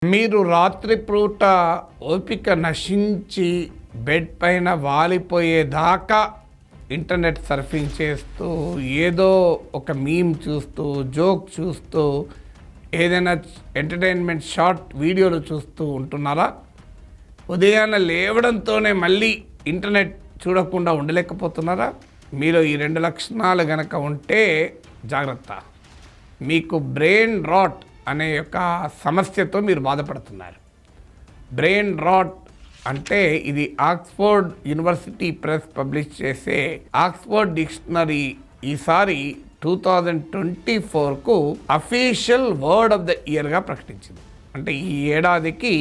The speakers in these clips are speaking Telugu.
మీరు రాత్రిపూట ఓపిక నశించి బెడ్ పైన వాలిపోయేదాకా ఇంటర్నెట్ సర్ఫింగ్ చేస్తూ ఏదో ఒక మీమ్ చూస్తూ జోక్ చూస్తూ ఏదైనా ఎంటర్టైన్మెంట్ షార్ట్ వీడియోలు చూస్తూ ఉంటున్నారా? ఉదయాన్నే లేవడంతోనే మళ్ళీ ఇంటర్నెట్ చూడకుండా ఉండలేకపోతున్నారా? మీలో ఈ రెండు లక్షణాలు గనక ఉంటే జాగ్రత్త, మీకు బ్రెయిన్ రాట్ అనే యొక్క సమస్యతో మీరు బాధపడుతున్నారు. బ్రెయిన్ రాట్ అంటే ఇది ఆక్స్ఫోర్డ్ యూనివర్సిటీ ప్రెస్ పబ్లిష్ చేసే ఆక్స్ఫోర్డ్ డిక్షనరీ ఈసారి 2024కు అఫీషియల్ వర్డ్ ఆఫ్ ద ఇయర్గా ప్రకటించింది. అంటే ఈ ఏడాదికి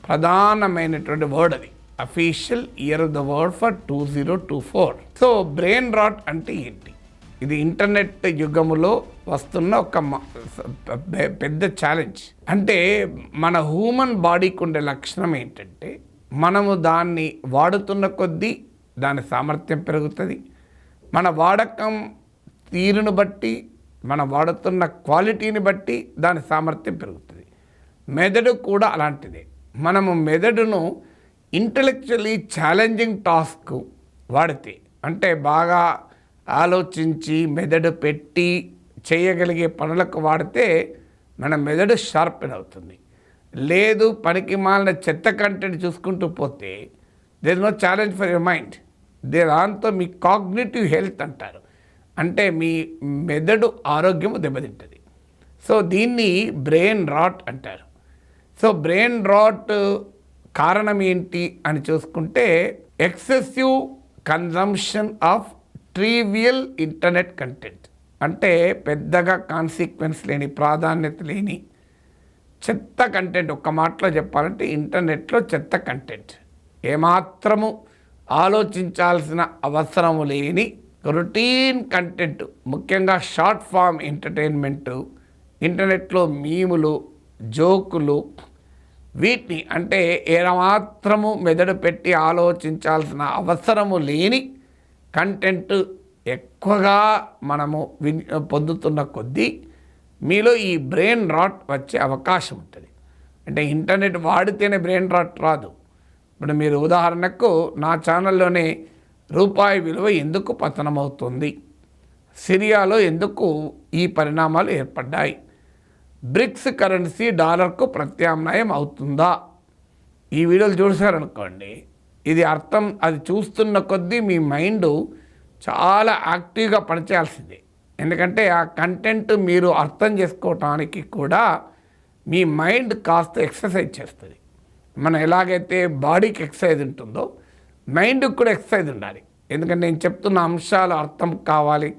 ప్రధానమైనటువంటి వర్డ్ అది, official year of the word for 2024. So brain rot అంటే ఏంటి? ఇది ఇంటర్నెట్ యుగములో వస్తున్న ఒక పెద్ద ఛాలెంజ్. అంటే మన హ్యూమన్ బాడీకి ఉండే లక్షణం ఏంటంటే, మనము దాన్ని వాడుతున్న కొద్దీ దాని సామర్థ్యం పెరుగుతుంది. మన వాడకం తీరును బట్టి, మన వాడుతున్న క్వాలిటీని బట్టి దాని సామర్థ్యం పెరుగుతుంది. మెదడు కూడా అలాంటిదే. మనము మెదడును ఇంటలెక్చువల్లీ ఛాలెంజింగ్ టాస్క్ వాడితే, అంటే బాగా ఆలోచించి మెదడు పెట్టి చేయగలిగే పనులకు వాడితే మన మెదడు షార్పెన్ అవుతుంది. లేదు పనికి మాలిన చెత్త కంటెంట్ చూసుకుంటూ పోతే there no challenge for your mind. దాంతో మీ కాగ్నిటివ్ హెల్త్ అంటారు, అంటే మీ మెదడు ఆరోగ్యం దెబ్బతింటుంది. సో దీన్ని బ్రెయిన్ రాట్ అంటారు. సో బ్రెయిన్ రాట్ కారణం ఏంటి అని చూసుకుంటే, excessive consumption of trivial internet content. అంటే పెద్దగా కాన్సిక్వెన్స్ లేని, ప్రాధాన్యత లేని చెత్త కంటెంట్. ఒక్క మాటలో చెప్పాలంటే ఇంటర్నెట్లో చెత్త కంటెంట్, ఏమాత్రము ఆలోచించాల్సిన అవసరము లేని రొటీన్ కంటెంట్, ముఖ్యంగా షార్ట్ ఫామ్ ఎంటర్టైన్మెంటు, ఇంటర్నెట్లో మీములు, జోకులు, వీటిని అంటే ఏమాత్రము మెదడు పెట్టి ఆలోచించాల్సిన అవసరము లేని కంటెంట్ ఎక్కువగా మనము పొందుతున్న కొద్దీ మీలో ఈ బ్రెయిన్ రాట్ వచ్చే అవకాశం ఉంటుంది. అంటే ఇంటర్నెట్ వాడితేనే బ్రెయిన్ రాట్ రాదు. ఇప్పుడు మీరు ఉదాహరణకు నా ఛానల్లోనే రూపాయి విలువ ఎందుకు పతనమవుతుంది, సిరియాలో ఎందుకు ఈ పరిణామాలు ఏర్పడ్డాయి, బ్రిక్స్ కరెన్సీ డాలర్కు ప్రత్యామ్నాయం అవుతుందా, ఈ వీడియోలు చూసారనుకోండి, ఇది అర్థం, అది చూస్తున్న కొద్దీ మీ మైండ్ చాలా యాక్టివ్గా పనిచేయాల్సిందే. ఎందుకంటే ఆ కంటెంట్ మీరు అర్థం చేసుకోవటానికి కూడా మీ మైండ్ కాస్త ఎక్సర్సైజ్ చేస్తుంది. మనం ఎలాగైతే బాడీకి ఎక్సర్సైజ్ ఉంటుందో మైండ్కి కూడా ఎక్సర్సైజ్ ఉండాలి. ఎందుకంటే నేను చెప్తున్న అంశాలు అర్థం కావాలి.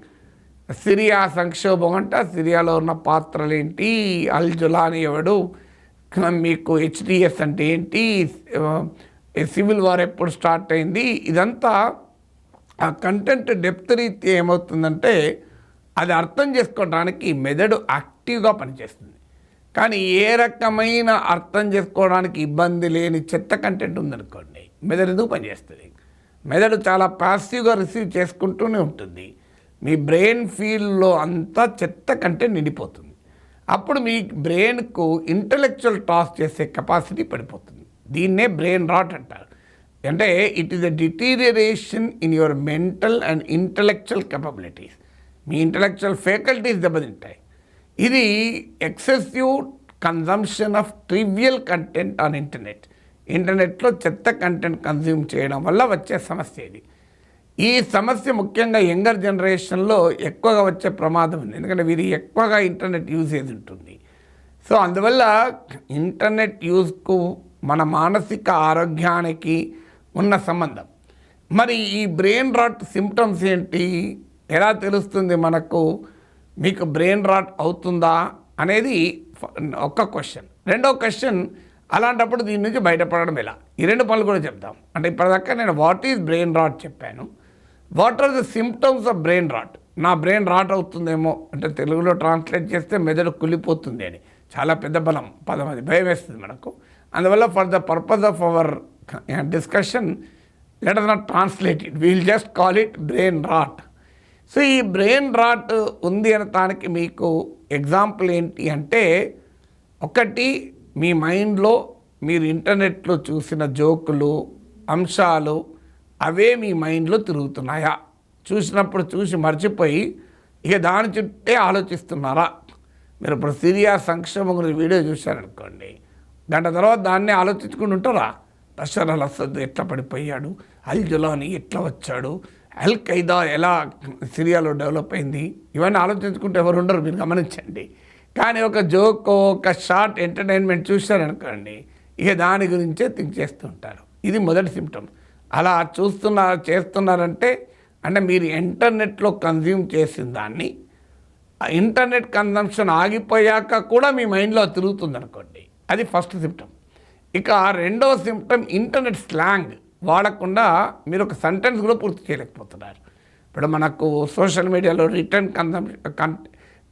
సిరియా సంక్షోభం అంటే సిరియాలో ఉన్న పాత్రలు ఏంటి, అల్ జులానీ ఎవడు, మీకు హెచ్డిఎస్ అంటే ఏంటి, సివిల్ వార్ ఎప్పుడు స్టార్ట్ అయింది, ఇదంతా ఆ కంటెంట్ డెప్త్ రీత్యా ఏమవుతుందంటే అది అర్థం చేసుకోవడానికి మెదడు యాక్టివ్గా పనిచేస్తుంది. కానీ ఏ రకమైన అర్థం చేసుకోవడానికి ఇబ్బంది లేని చెత్త కంటెంట్ ఉందనుకోండి, మెదడు ఎందుకు పనిచేస్తుంది? మెదడు చాలా ప్యాసివ్గా రిసీవ్ చేసుకుంటూనే ఉంటుంది. మీ బ్రెయిన్ ఫీల్డ్లో అంతా చెత్త కంటెంట్ నిండిపోతుంది. అప్పుడు మీ బ్రెయిన్కు ఇంటలెక్చువల్ టాస్క్ చేసే కెపాసిటీ పడిపోతుంది. దీన్నే బ్రెయిన్ రాట్ అంటారు. అంటే it is a deterioration in your mental and intellectual capabilities. మీ ఇంటలెక్చువల్ ఫ్యాకల్టీస్ దెబ్బతింటాయి. ఇది excessive consumption of trivial content on internet. ఇంటర్నెట్లో చెత్త కంటెంట్ కన్జ్యూమ్ చేయడం వల్ల వచ్చే సమస్య ఇది. ఈ సమస్య ముఖ్యంగా యంగర్ జనరేషన్లో ఎక్కువగా వచ్చే ప్రమాదం ఉంది. ఎందుకంటే వీరి ఎక్కువగా ఇంటర్నెట్ యూసేజ్ ఉంటుంది. సో అందువల్ల ఇంటర్నెట్ యూజ్కు మన మానసిక ఆరోగ్యానికి ఉన్న సంబంధం. మరి ఈ బ్రెయిన్ రాట్ సిమ్టమ్స్ ఏంటి, ఎలా తెలుస్తుంది మనకు మీకు బ్రెయిన్ రాట్ అవుతుందా అనేది ఒక క్వశ్చన్. రెండో క్వశ్చన్, అలాంటప్పుడు దీని నుంచి బయటపడడం ఎలా? ఈ రెండు పనులు కూడా చెప్దాం. అంటే ఇప్పటిదాకా నేను వాట్ ఈజ్ బ్రెయిన్ రాట్ చెప్పాను. What are the symptoms of brain rot? నా బ్రెయిన్ రాట్ అవుతుందేమో అంటే తెలుగులో ట్రాన్స్లేట్ చేస్తే మెదడు కుళ్ళిపోతుంది అని, చాలా పెద్ద పదం అది, భయం వేస్తుంది మనకు. అందువల్ల for the purpose of our discussion let us not translate it, we'll just call it brain rot. So ఈ బ్రెయిన్ రాట్ ఉంది అనటానికి మీకు ఎగ్జాంపుల్ ఏంటి అంటే, ఒకటి మీ మైండ్లో మీరు ఇంటర్నెట్లో చూసిన జోకులు అంశాలు అవే మీ మైండ్లో తిరుగుతున్నాయా? చూసినప్పుడు చూసి మర్చిపోయి ఇక దాని చుట్టే ఆలోచిస్తున్నారా? మీరు ఇప్పుడు సిరియా సంక్షేమం గురించి వీడియో చూశారనుకోండి, గంట తర్వాత దాన్నే ఆలోచించుకుని ఉంటారా? బషర్ అల్ అసద్ ఎట్లా పడిపోయాడు, అల్ జులానీ ఎట్లా వచ్చాడు, అల్ ఖైదా ఎలా సిరియాలో డెవలప్ అయింది, ఇవన్నీ ఆలోచించుకుంటే ఎవరు ఉండరు, మీరు గమనించండి. కానీ ఒక జోక్, ఒక షార్ట్ ఎంటర్టైన్మెంట్ చూశారనుకోండి, ఇక దాని గురించే థింక్ చేస్తూ ఉంటారు. ఇది మొదటి సిమ్టమ్. అలా చేస్తున్నారంటే మీరు ఇంటర్నెట్లో కన్జ్యూమ్ చేసిన దాన్ని ఇంటర్నెట్ కన్జంప్షన్ ఆగిపోయాక కూడా మీ మైండ్లో తిరుగుతుంది అనుకోండి, అది ఫస్ట్ సిమ్టమ్. ఇక రెండవ సిమ్టమ్, ఇంటర్నెట్ స్లాంగ్ వాడకుండా మీరు ఒక సెంటెన్స్ కూడా పూర్తి చేయలేకపోతున్నారు. ఇప్పుడు మనకు సోషల్ మీడియాలో రిటర్న్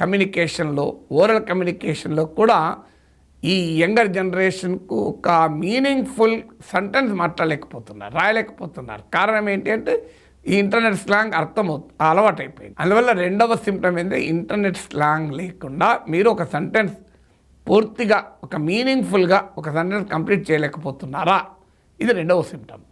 కమ్యూనికేషన్లో, ఓరల్ కమ్యూనికేషన్లో కూడా ఈ యంగర్ జనరేషన్కు ఒక మీనింగ్ఫుల్ సెంటెన్స్ మాట్లాడలేకపోతున్నారు, రాయలేకపోతున్నారు. కారణం ఏంటి అంటే ఈ ఇంటర్నెట్ స్లాంగ్ అలవాటు అయిపోయింది. అందువల్ల రెండవ సిమ్టమ్ ఏంటంటే ఇంటర్నెట్ స్లాంగ్ లేకుండా మీరు ఒక సెంటెన్స్ పూర్తిగా ఒక మీనింగ్ఫుల్గా ఒక సెంటెన్స్ కంప్లీట్ చేయలేకపోతున్నారా? ఇది రెండవ సిమ్టమ్.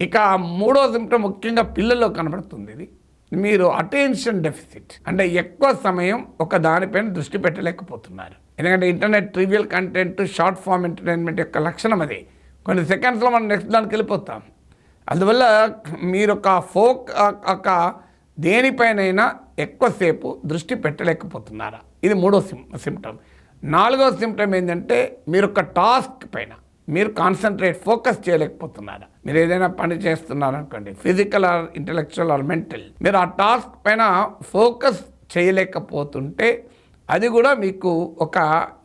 ఇక మూడవ సిమ్టమ్ ముఖ్యంగా పిల్లల్లో కనబడుతుంది. ఇది మీరు అటెన్షన్ డెఫిసిట్, అంటే ఎక్కువ సమయం ఒక దానిపైన దృష్టి పెట్టలేకపోతున్నారు. ఎందుకంటే internet trivial content, short form entertainment యొక్క లక్షణం అది. కొన్ని సెకండ్స్లో మనం నెక్స్ట్ దానికి వెళ్ళిపోతాం. అందువల్ల మీరు ఒక దేనిపైనైనా ఎక్కువసేపు దృష్టి పెట్టలేకపోతున్నారా? ఇది మూడో సిమ్టమ్. నాలుగో సిమ్టమ్ ఏంటంటే మీరు ఒక టాస్క్ పైన మీరు ఫోకస్ చేయలేకపోతున్నారా? మీరు ఏదైనా పని చేస్తున్నారనుకోండి, physical or intellectual or mental, మీరు ఆ టాస్క్ పైన ఫోకస్ చేయలేకపోతుంటే అది కూడా మీకు ఒక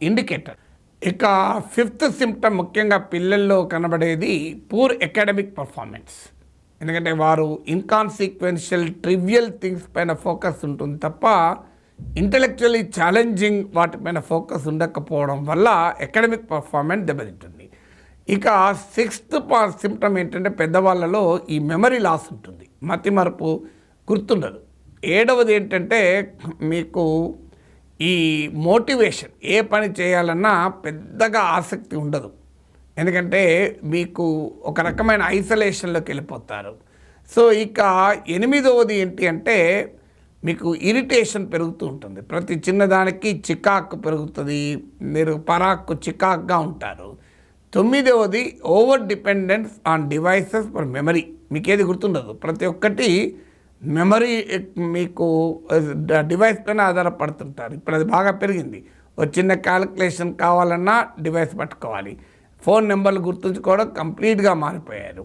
ఇండికేటర్. ఇక ఫిఫ్త్ సిమ్టమ్ ముఖ్యంగా పిల్లల్లో కనబడేది పూర్ అకాడమిక్ పర్ఫార్మెన్స్. ఎందుకంటే వారు ఇన్కాన్సిక్వెన్షియల్ ట్రివియల్ థింగ్స్ పైన ఫోకస్ ఉంటుంది తప్ప ఇంటెలెక్చువల్లీ ఛాలెంజింగ్ వాటిపైన ఫోకస్ ఉండకపోవడం వల్ల అకాడమిక్ పర్ఫార్మెన్స్ దెబ్బతింటుంది. ఇక సిక్స్త్ సిమ్టమ్ ఏంటంటే పెద్దవాళ్ళలో ఈ మెమరీ లాస్ ఉంటుంది, మతిమరుపు, గుర్తుండదు. ఏడవది ఏంటంటే మీకు ఈ మోటివేషన్, ఏ పని చేయాలన్నా పెద్దగా ఆసక్తి ఉండదు. ఎందుకంటే మీకు ఒక రకమైన ఐసోలేషన్లోకి వెళ్ళిపోతారు. సో ఇక ఎనిమిదవది ఏంటి అంటే మీకు ఇరిటేషన్ పెరుగుతూ ఉంటుంది. ప్రతి చిన్నదానికి చికాకు పెరుగుతుంది, మీరు చికాక్గా ఉంటారు. తొమ్మిదవది over dependence on devices for memory. మీకు ఏది గుర్తుండదు, ప్రతి ఒక్కటి మెమరీ మీకు డివైస్ పైన ఆధారపడుతుంటారు. ఇప్పుడు అది బాగా పెరిగింది. ఒక చిన్న క్యాలిక్యులేషన్ కావాలన్నా డివైస్ పట్టుకోవాలి. ఫోన్ నెంబర్లు గుర్తుంచుకోవడం కంప్లీట్గా మారిపోయారు.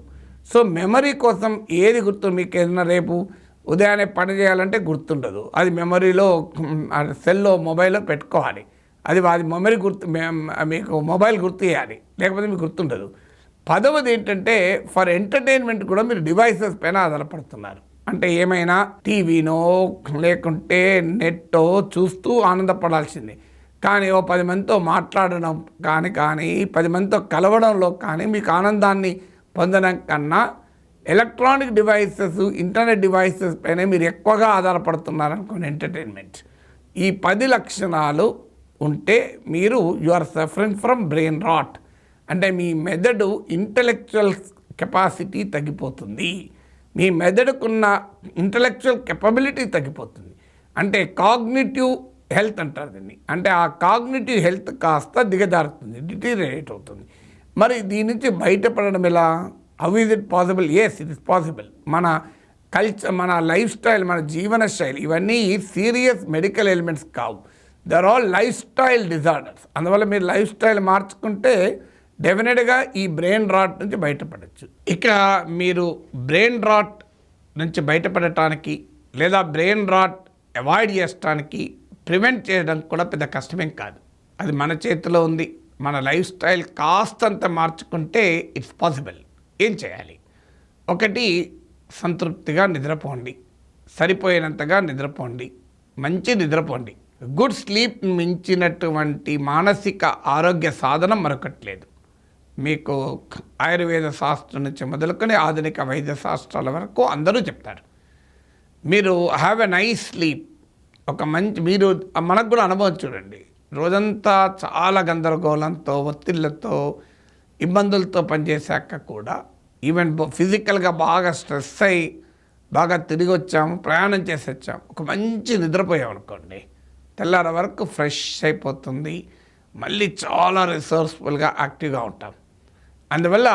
సో మెమరీ కోసం ఏది మీకు ఏదైనా రేపు ఉదయాన్నే పని చేయాలంటే గుర్తుండదు, అది మెమరీలో సెల్లో మొబైల్లో పెట్టుకోవాలి. అది మెమరీ మీకు మొబైల్ గుర్తు చేయాలి, లేకపోతే మీకు గుర్తుండదు. 10వది ఏంటంటే ఫర్ ఎంటర్టైన్మెంట్ కూడా మీరు డివైసెస్ పైన ఆధారపడుతున్నారు. అంటే ఏమైనా టీవీనో లేకుంటే నెట్టో చూస్తూ ఆనందపడాల్సిందే. కానీ 10 మందితో మాట్లాడడం కానీ 10 మందితో కలవడంలో కానీ మీకు ఆనందాన్ని పొందడం కన్నా ఎలక్ట్రానిక్ డివైసెస్, ఇంటర్నెట్ డివైసెస్ పైన మీరు ఎక్కువగా ఆధారపడుతున్నారనుకోండి ఎంటర్టైన్మెంట్. ఈ 10 లక్షణాలు ఉంటే మీరు you are suffering from brain rot. అంటే మీ మెదడు ఇంటెలెక్చువల్ కెపాసిటీ తగ్గిపోతుంది, మీ మెదడుకున్న ఇంటెలెక్చువల్ కెపబిలిటీ తగ్గిపోతుంది. అంటే కాగ్నిటివ్ హెల్త్ అంటారు దీన్ని. అంటే ఆ కాగ్నిటివ్ హెల్త్ కాస్త దిగజారుతుంది, డిటీరియరేట్ అవుతుంది. మరి దీని నుంచి బయటపడడం ఎలా? How is it possible? Yes, it is possible. మన కల్చర్, మన లైఫ్ స్టైల్, మన జీవన శైలి, ఇవన్నీ సీరియస్ మెడికల్ ఎలిమెంట్స్ కావు. They're all lifestyle disorders. అందువల్ల మీరు లైఫ్ స్టైల్ మార్చుకుంటే డెఫినెట్గా ఈ బ్రెయిన్ రాట్ నుంచి బయటపడవచ్చు. ఇక మీరు బ్రెయిన్ రాట్ నుంచి బయటపడటానికి లేదా బ్రెయిన్ రాట్ అవాయిడ్ చేయడానికి, ప్రివెంట్ చేయడం కూడా పెద్ద కష్టమేం కాదు. అది మన చేతిలో ఉంది. మన లైఫ్ స్టైల్ కాస్తంత మార్చుకుంటే ఇట్స్ పాసిబుల్. ఏం చేయాలి? ఒకటి, సంతృప్తిగా నిద్రపోండి, సరిపోయినంతగా నిద్రపోండి, మంచి నిద్రపోండి. గుడ్ స్లీప్ మించినటువంటి మానసిక ఆరోగ్య సాధనం మరొకట్లేదు. మీకు ఆయుర్వేద శాస్త్రం నుంచి మొదలుకొని ఆధునిక వైద్య శాస్త్రాల వరకు అందరూ చెప్తారు, మీరు హ్యావ్ ఎ నైస్ స్లీప్. ఒక మంచి, మీరు మనకు కూడా అనుభవం చూడండి, రోజంతా చాలా గందరగోళంతో, ఒత్తిళ్లతో, ఇబ్బందులతో పనిచేశాక కూడా ఈవెన్ ఫిజికల్గా బాగా స్ట్రెస్ అయ్యి బాగా తిరిగి వచ్చాము, ప్రయాణం చేసి వచ్చాము, ఒక మంచి నిద్రపోయాం అనుకోండి, తెల్లార వరకు ఫ్రెష్ అయిపోతుంది, మళ్ళీ చాలా రిసోర్స్ఫుల్గా యాక్టివ్గా ఉంటాం. అందువల్ల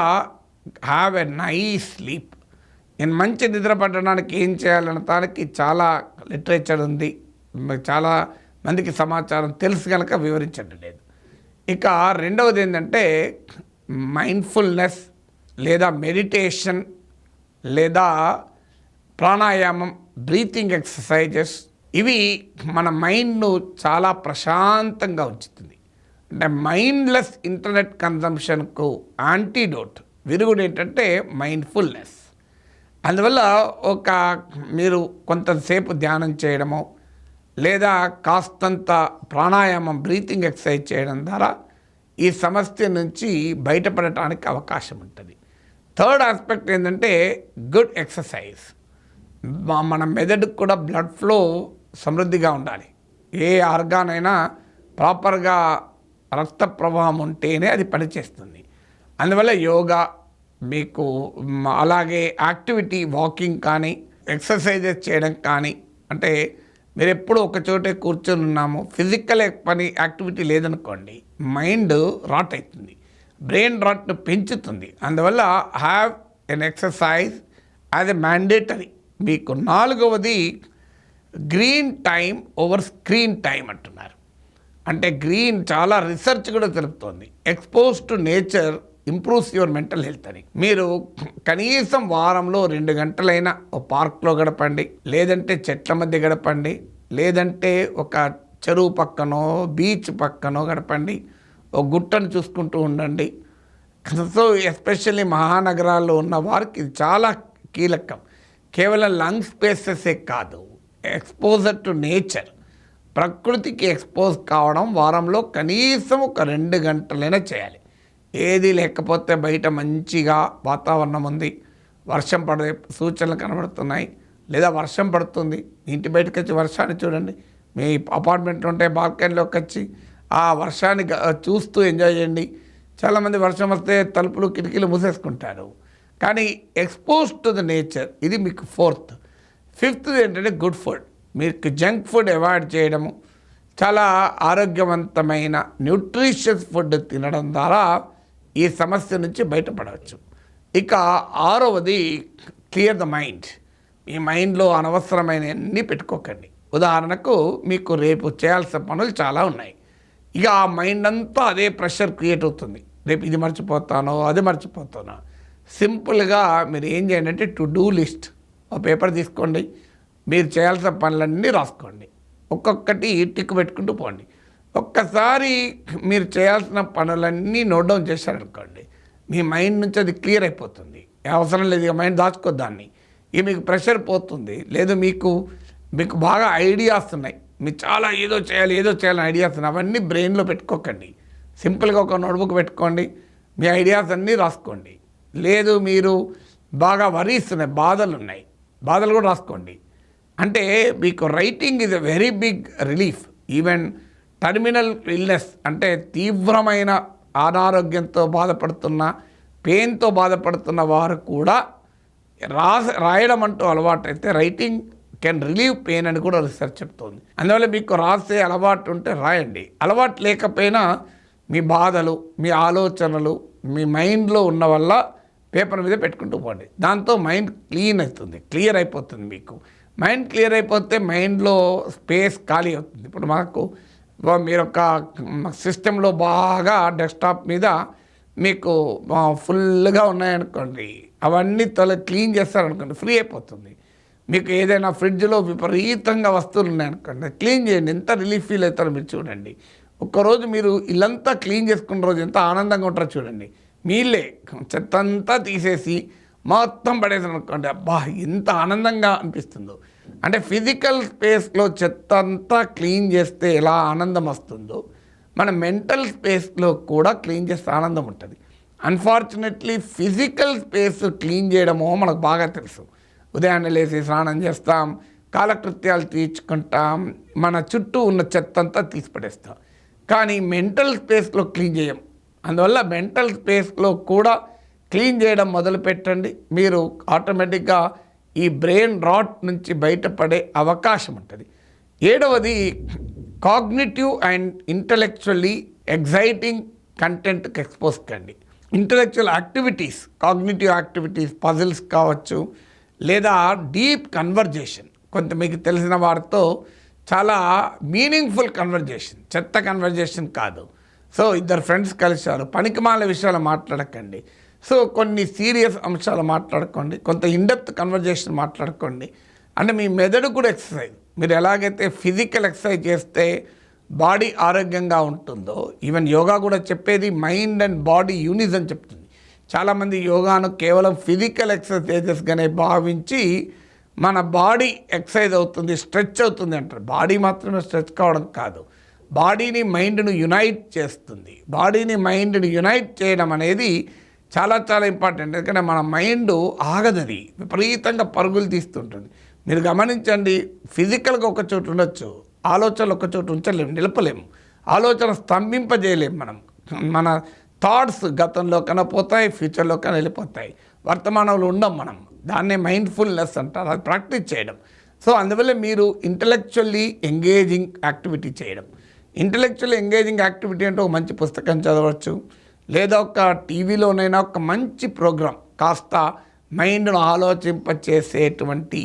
హ్యావ్ ఎ నైస్ స్లీప్. నేను మంచి నిద్ర పట్టడానికి ఏం చేయాలన్న దానికి చాలా లిటరేచర్ ఉంది, చాలా మందికి సమాచారం తెలుసు కనుక వివరించడం లేదు. ఇక రెండవది ఏంటంటే మైండ్ఫుల్నెస్ లేదా మెడిటేషన్ లేదా ప్రాణాయామం, బ్రీతింగ్ ఎక్సర్సైజెస్, ఇవి మన మైండ్ను చాలా ప్రశాంతంగా ఉంచుతుంది. అంటే మైండ్లెస్ ఇంటర్నెట్ కన్జంప్షన్కు యాంటీడోట్, విరుగుడు ఏంటంటే మైండ్ఫుల్నెస్. అందువల్ల మీరు కొంతసేపు ధ్యానం చేయడము లేదా కాస్తంత ప్రాణాయామం, బ్రీతింగ్ ఎక్సర్సైజ్ చేయడం ద్వారా ఈ సమస్య నుంచి బయటపడటానికి అవకాశం ఉంటుంది. థర్డ్ ఆస్పెక్ట్ ఏంటంటే గుడ్ ఎక్సర్సైజ్. మన మెదడుకు కూడా బ్లడ్ ఫ్లో సమృద్ధిగా ఉండాలి. ఏ ఆర్గాన్ అయినా ప్రాపర్గా రక్త ప్రవాహం ఉంటేనే అది పనిచేస్తుంది. అందువల్ల యోగా మీకు, అలాగే యాక్టివిటీ, వాకింగ్ కానీ ఎక్సర్సైజెస్ చేయడం కానీ, అంటే మీరు ఎప్పుడు ఒక చోటే కూర్చొని ఉన్నాము, ఫిజికల్ పని యాక్టివిటీ లేదనుకోండి, మైండ్ రాట్ అవుతుంది, బ్రెయిన్ రాట్ పెంచుతుంది. అందువల్ల have an exercise as a mandatory. మీకు నాలుగవది green time over screen time అంటున్నారు. అంటే గ్రీన్ చాలా రిసర్చ్ కూడా తెలుపుతోంది, expose to nature improves your mental health అని. మీరు కనీసం వారంలో 2 గంటలైనా ఒక పార్క్లో గడపండి, లేదంటే చెట్ల మధ్య గడపండి, లేదంటే ఒక చెరువు పక్కనో బీచ్ పక్కనో గడపండి, ఒక గుట్టను చూసుకుంటూ ఉండండి. సో ఎస్పెషల్లీ మహానగరాల్లో ఉన్న వారికి ఇది చాలా కీలకం. కేవలం లంగ్ స్పేసెసే కాదు, ఎక్స్పోజర్ టు నేచర్, ప్రకృతికి ఎక్స్పోజ్ కావడం వారంలో కనీసం ఒక 2 గంటలైనా చేయాలి. ఏది లేకపోతే బయట మంచిగా వాతావరణం ఉంది, వర్షం పడే సూచనలు కనబడుతున్నాయి, లేదా వర్షం పడుతుంది, ఇంటి బయటకు వచ్చి వర్షాన్ని చూడండి. మీ అపార్ట్మెంట్లో ఉంటే బాల్కనీలోకి వచ్చి ఆ వర్షాన్ని చూస్తూ ఎంజాయ్ చేయండి. చాలామంది వర్షం వస్తే తలుపులు కిటికీలు మూసేసుకుంటారు. కానీ ఎక్స్పోజ్ టు ద నేచర్, ఇది మీకు ఫోర్త్. ఫిఫ్త్ ఏంటంటే గుడ్ ఫుడ్. మీకు జంక్ ఫుడ్ అవాయిడ్ చేయడము, చాలా ఆరోగ్యవంతమైన న్యూట్రిషియస్ ఫుడ్ తినడం ద్వారా ఈ సమస్య నుంచి బయటపడవచ్చు. ఇక ఆరవది క్లియర్ ద మైండ్. మీ మైండ్లో అనవసరమైన అన్నీ పెట్టుకోకండి. ఉదాహరణకు మీకు రేపు చేయాల్సిన పనులు చాలా ఉన్నాయి, ఇక ఆ మైండ్ అంతా అదే ప్రెషర్ క్రియేట్ అవుతుంది. రేపు ఇది మర్చిపోతానో అది మర్చిపోతానో. సింపుల్గా మీరు ఏం చేయండి అంటే టు డూ లిస్ట్, ఒక పేపర్ తీసుకోండి, మీరు చేయాల్సిన పనులన్నీ రాసుకోండి, ఒక్కొక్కటి టిక్ పెట్టుకుంటూ పోండి. ఒక్కసారి మీరు చేయాల్సిన పనులన్నీ నోట్ డౌన్ చేశారనుకోండి, మీ మైండ్ నుంచి అది క్లియర్ అయిపోతుంది. అవసరం లేదు ఇక మైండ్ దాచుకోద్దాన్ని, ఇక మీకు ప్రెషర్ పోతుంది. లేదు మీకు బాగా ఐడియాస్ ఉన్నాయి, మీరు చాలా ఏదో చేయాలని ఐడియాస్ ఉన్నాయి, అవన్నీ బ్రెయిన్లో పెట్టుకోకండి. సింపుల్గా ఒక నోట్బుక్ పెట్టుకోండి, మీ ఐడియాస్ అన్నీ రాసుకోండి. లేదు మీరు బాగా వరీస్ ఉన్నాయి, బాధలు కూడా రాసుకోండి. అంటే మీకు writing is a very big relief. Even terminal illness, అంటే తీవ్రమైన అనారోగ్యంతో బాధపడుతున్న, పెయిన్తో బాధపడుతున్న వారు కూడా రాయడం అంటూ అలవాటు అయితే రైటింగ్ కెన్ రిలీవ్ పెయిన్ అని కూడా రీసెర్చ్ చెప్తుంది. అందువల్ల మీకు రాసే అలవాటు ఉంటే రాయండి. అలవాటు లేకపోయినా మీ బాధలు, మీ ఆలోచనలు మీ మైండ్లో ఉన్న వల్ల పేపర్ మీద పెట్టుకుంటూ పోండి. దాంతో మైండ్ క్లియర్ అయిపోతుంది. మీకు మైండ్ క్లియర్ అయిపోతే మైండ్లో స్పేస్ ఖాళీ అవుతుంది. ఇప్పుడు మీరు ఒక సిస్టంలో బాగా డెస్క్టాప్ మీద మీకు ఫుల్గా ఉన్నాయనుకోండి, అవన్నీ క్లీన్ చేస్తారనుకోండి, ఫ్రీ అయిపోతుంది. మీకు ఏదైనా ఫ్రిడ్జ్లో విపరీతంగా వస్తువులు ఉన్నాయనుకోండి, క్లీన్ చేయండి, ఎంత రిలీఫ్ ఫీల్ అవుతారో మీరు చూడండి. ఒక్కరోజు మీరు ఇల్లంతా క్లీన్ చేసుకున్న రోజు ఎంత ఆనందంగా ఉంటారో చూడండి. మీళ్ళే చెత్త అంతా తీసేసి మొత్తం పడేసారు అనుకోండి, అబ్బా ఎంత ఆనందంగా అనిపిస్తుందో. అంటే ఫిజికల్ స్పేస్లో చెత్త అంతా క్లీన్ చేస్తే ఎలా ఆనందం వస్తుందో, మన మెంటల్ స్పేస్లో కూడా క్లీన్ చేస్తే ఆనందం ఉంటుంది. అన్ఫార్చునేట్లీ ఫిజికల్ స్పేస్ క్లీన్ చేయడమో మనకు బాగా తెలుసు. ఉదయాన్నే లేచి స్నానం చేస్తాం, కాలకృత్యాలు తీర్చుకుంటాం, మన చుట్టూ ఉన్న చెత్త అంతా తీసిపడేస్తాం. కానీ మెంటల్ స్పేస్లో క్లీన్ చేయం. అందువల్ల మెంటల్ స్పేస్లో కూడా క్లీన్ చేయడం మొదలు పెట్టండి. మీరు ఆటోమేటిక్గా ఈ బ్రెయిన్ రాట్ నుంచి బయటపడే అవకాశం ఉంటుంది. 7వది కాగ్నిటివ్ అండ్ ఇంటలెక్చువల్లీ ఎగ్జైటింగ్ కంటెంట్కి ఎక్స్పోజ్ కండి. Intellectual activities, cognitive activities, puzzles కావచ్చు, లేదా డీప్ కన్వర్జేషన్, కొంత మీకు తెలిసిన వారితో చాలా మీనింగ్ఫుల్ కన్వర్జేషన్, చెత్త కన్వర్జేషన్ కాదు. సో ఇద్దరు ఫ్రెండ్స్ కలిశారు, పనికిమాల విషయాలు మాట్లాడకండి. సో కొన్ని సీరియస్ అంశాలు మాట్లాడుకోండి, కొంత ఇన్డెప్త్ కన్వర్జేషన్ మాట్లాడుకోండి. అంటే మీ మెదడు కూడా ఎక్సర్సైజ్. మీరు ఎలాగైతే ఫిజికల్ ఎక్సర్సైజ్ చేస్తే బాడీ ఆరోగ్యంగా ఉంటుందో, ఈవెన్ యోగా కూడా చెప్పేది మైండ్ అండ్ బాడీ యూనిజన్ చెప్తుంది. చాలామంది యోగాను కేవలం ఫిజికల్ ఎక్సర్సైజెస్గానే భావించి మన బాడీ ఎక్సర్సైజ్ అవుతుంది, స్ట్రెచ్ అవుతుంది అంటారు. బాడీ మాత్రమే స్ట్రెచ్ కావడం కాదు, బాడీని మైండ్ను యునైట్ చేస్తుంది. బాడీని మైండ్ని యునైట్ చేయడం అనేది చాలా చాలా ఇంపార్టెంట్. ఎందుకంటే మన మైండ్ ఆగదది, విపరీతంగా పరుగులు తీస్తుంటుంది. మీరు గమనించండి, ఫిజికల్గా ఒక చోటు ఉండొచ్చు, ఆలోచనలు ఒక చోటు ఉంచలేము, నిలపలేము, ఆలోచన స్తంభింపజేయలేము. మన థాట్స్ గతంలో కన్నా పోతాయి, ఫ్యూచర్లో కన్నా వెళ్ళిపోతాయి, వర్తమానంలో ఉండం మనం. దాన్నే మైండ్ఫుల్నెస్ అంటారు, అది ప్రాక్టీస్ చేయడం. సో అందువల్ల మీరు ఇంటలెక్చువల్లీ ఎంగేజింగ్ యాక్టివిటీ చేయడం. ఇంటలెక్చువల్లీ ఎంగేజింగ్ యాక్టివిటీ అంటే ఒక మంచి పుస్తకం చదవచ్చు, లేదా ఒక టీవీలోనైనా ఒక మంచి ప్రోగ్రాం, కాస్త మైండ్ను ఆలోచింపచేసేటువంటి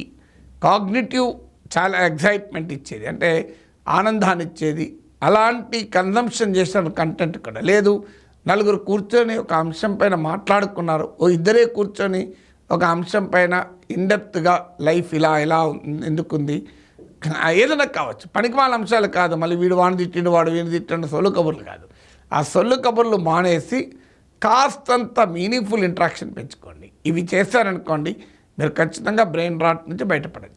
కాగ్నిటివ్, చాలా ఎగ్జైట్మెంట్ ఇచ్చేది, అంటే ఆనందాన్ని ఇచ్చేది, అలాంటి కన్జంప్షన్ చేసిన కంటెంట్ కూడా లేదు. నలుగురు కూర్చొని ఒక అంశం పైన మాట్లాడుకున్నారు, ఇద్దరే కూర్చొని ఒక అంశం పైన ఇన్డెప్త్గా లైఫ్ ఇలా ఎందుకుంది, ఏదైనా కావచ్చు, పనికిమాల అంశాలు కాదు. మళ్ళీ వీడు వాడిని తిట్టిండు, వాడు వీడిని తిట్టిండు, సొల్లు కబుర్లు కాదు. ఆ సొల్లు కబుర్లు మానేసి కాస్తంత మీనింగ్ఫుల్ ఇంట్రాక్షన్ పెంచుకోండి. ఇవి చేశారనుకోండి, మీరు ఖచ్చితంగా బ్రెయిన్ రాట్ నుంచి బయటపడవచ్చు.